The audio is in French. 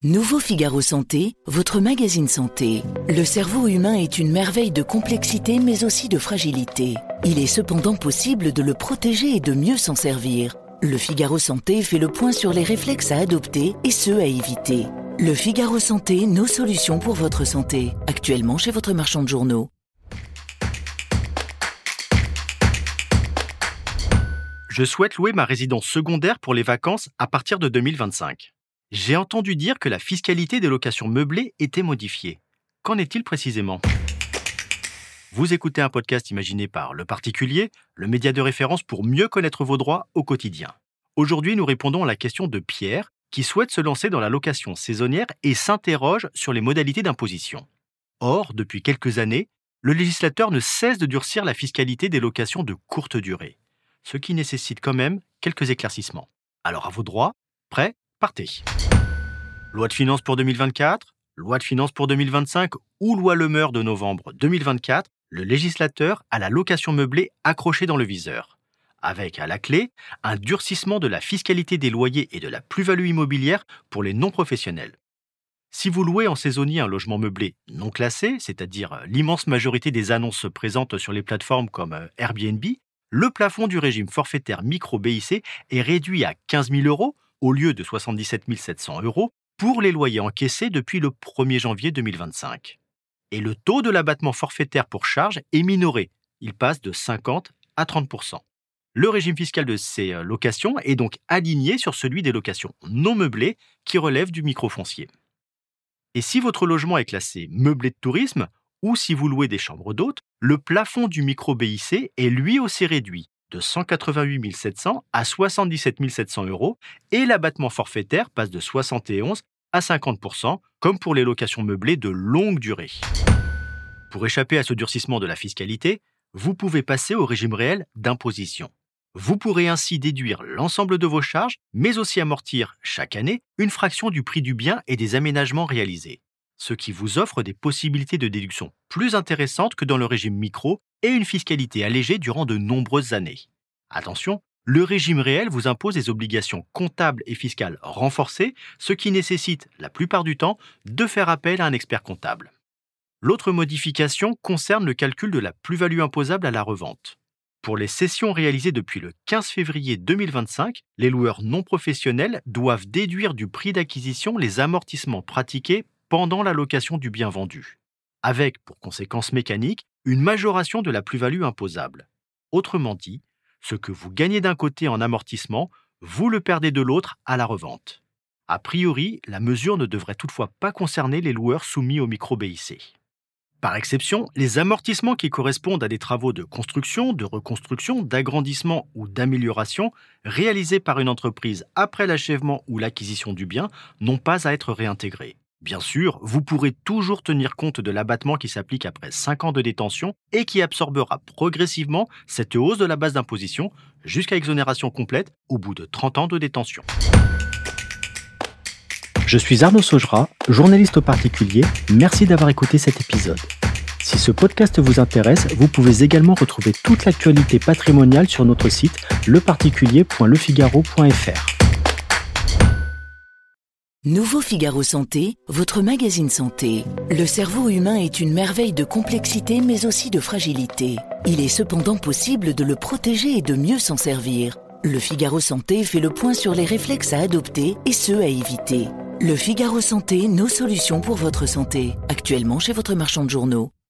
Nouveau Figaro Santé, votre magazine santé. Le cerveau humain est une merveille de complexité mais aussi de fragilité. Il est cependant possible de le protéger et de mieux s'en servir. Le Figaro Santé fait le point sur les réflexes à adopter et ceux à éviter. Le Figaro Santé, nos solutions pour votre santé. Actuellement chez votre marchand de journaux. Je souhaite louer ma résidence secondaire pour les vacances à partir de 2025. J'ai entendu dire que la fiscalité des locations meublées était modifiée. Qu'en est-il précisément ? Vous écoutez un podcast imaginé par Le Particulier, le média de référence pour mieux connaître vos droits au quotidien. Aujourd'hui, nous répondons à la question de Pierre, qui souhaite se lancer dans la location saisonnière et s'interroge sur les modalités d'imposition. Or, depuis quelques années, le législateur ne cesse de durcir la fiscalité des locations de courte durée, ce qui nécessite quand même quelques éclaircissements. Alors à vos droits, prêts ? Partez. Loi de finances pour 2024, loi de finances pour 2025 ou loi Le Meur de novembre 2024, le législateur a la location meublée accrochée dans le viseur. Avec à la clé un durcissement de la fiscalité des loyers et de la plus-value immobilière pour les non-professionnels. Si vous louez en saisonnier un logement meublé non classé, c'est-à-dire l'immense majorité des annonces présentes sur les plateformes comme Airbnb, le plafond du régime forfaitaire micro-BIC est réduit à 15 000 € au lieu de 77 700 € pour les loyers encaissés depuis le 1er janvier 2025. Et le taux de l'abattement forfaitaire pour charge est minoré. Il passe de 50 à 30%. Le régime fiscal de ces locations est donc aligné sur celui des locations non meublées qui relèvent du microfoncier. Et si votre logement est classé meublé de tourisme ou si vous louez des chambres d'hôtes, le plafond du micro-BIC est lui aussi réduit de 188 700 à 77 700 € et l'abattement forfaitaire passe de 71 à 50%, comme pour les locations meublées de longue durée. Pour échapper à ce durcissement de la fiscalité, vous pouvez passer au régime réel d'imposition. Vous pourrez ainsi déduire l'ensemble de vos charges, mais aussi amortir chaque année une fraction du prix du bien et des aménagements réalisés, ce qui vous offre des possibilités de déduction plus intéressantes que dans le régime micro et une fiscalité allégée durant de nombreuses années. Attention, le régime réel vous impose des obligations comptables et fiscales renforcées, ce qui nécessite, la plupart du temps, de faire appel à un expert comptable. L'autre modification concerne le calcul de la plus-value imposable à la revente. Pour les cessions réalisées depuis le 15 février 2025, les loueurs non professionnels doivent déduire du prix d'acquisition les amortissements pratiqués pendant la location du bien vendu, avec, pour conséquence mécanique, une majoration de la plus-value imposable. Autrement dit, ce que vous gagnez d'un côté en amortissement, vous le perdez de l'autre à la revente. A priori, la mesure ne devrait toutefois pas concerner les loueurs soumis au micro-BIC. Par exception, les amortissements qui correspondent à des travaux de construction, de reconstruction, d'agrandissement ou d'amélioration réalisés par une entreprise après l'achèvement ou l'acquisition du bien n'ont pas à être réintégrés. Bien sûr, vous pourrez toujours tenir compte de l'abattement qui s'applique après 5 ans de détention et qui absorbera progressivement cette hausse de la base d'imposition jusqu'à exonération complète au bout de 30 ans de détention. Je suis Arnaud Saugera, journaliste au particulier. Merci d'avoir écouté cet épisode. Si ce podcast vous intéresse, vous pouvez également retrouver toute l'actualité patrimoniale sur notre site leparticulier.lefigaro.fr. Nouveau Figaro Santé, votre magazine santé. Le cerveau humain est une merveille de complexité mais aussi de fragilité. Il est cependant possible de le protéger et de mieux s'en servir. Le Figaro Santé fait le point sur les réflexes à adopter et ceux à éviter. Le Figaro Santé, nos solutions pour votre santé. Actuellement chez votre marchand de journaux.